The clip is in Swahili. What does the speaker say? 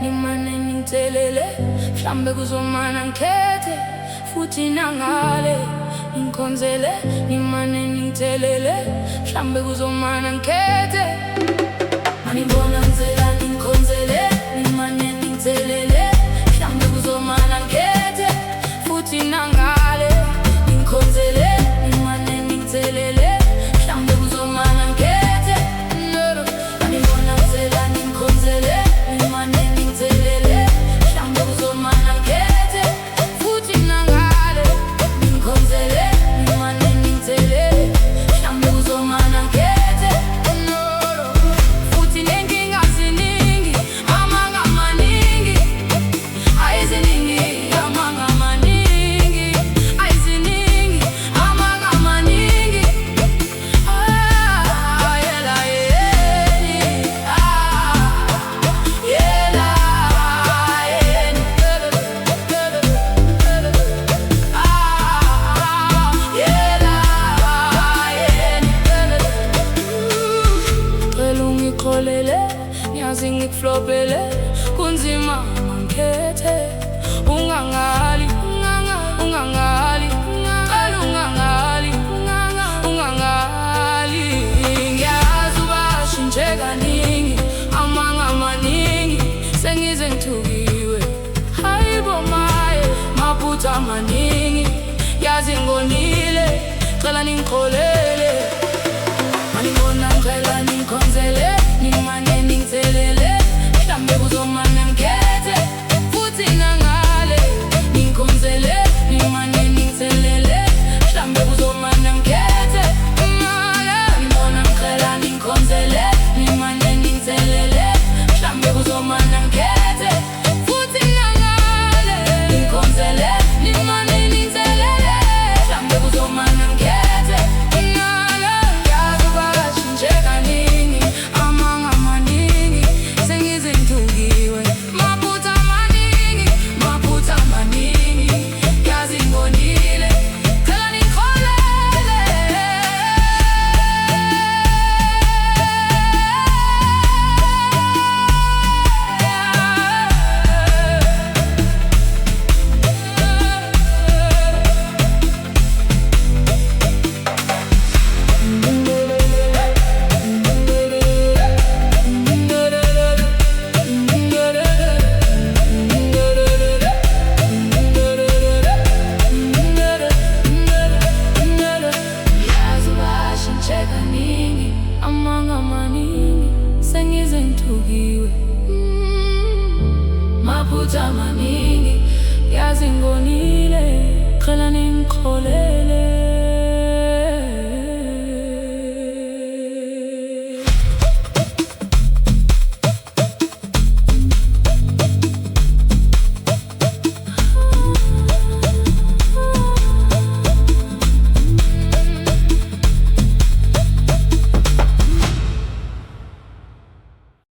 nimane ngithelele mhlambe kuzomana ngikhethe futhi nangale ngikhonzele nimane ngithelele mhlambe kuzomana ngikhethe anibona ngizela ngikhonzele nimane ngithelele mhlambe kuzomana ngikhethe futhi nangale ngikhonzele nimane ngithelele mhlambe kuzomana ngikhethe anibona ngizela ngikhonzele nimane ngithelele mhlambe kuzomana ngikhethe futhi nangale ngikhonzele nimane ngithelele mhlambe kuzomana ngikhethe futhi nenkinga ziningi amanga maningi ayiziningi amanga maningi ayiziningi amanga maningi yela yeni yela yeni ngikholele ngiyazi ngikuflopele kunzima ngikhethe ungangali ungangali ungangali ngiyazi ubashintshe kaningi amanga maningi sengize ngithukiwe hayibo maye maphutha maningi yazi ngonile cela ningikholele anibona ngicela ngikhonzele nimane ngithelele mhlambe kuzomana ngikhethe futhi nangale ngikhonzele nimane ngithelele mhlambe kuzomana ngikhethe anibona ngicela ngikhonzele nimane ngithelele mhlambe kuzomana ngikhethe futhi nangale ngikhonzele nimane ngithelele mhlambe kuzomana ngikhethe maphutha maningi yazi ngonile cela ningikholele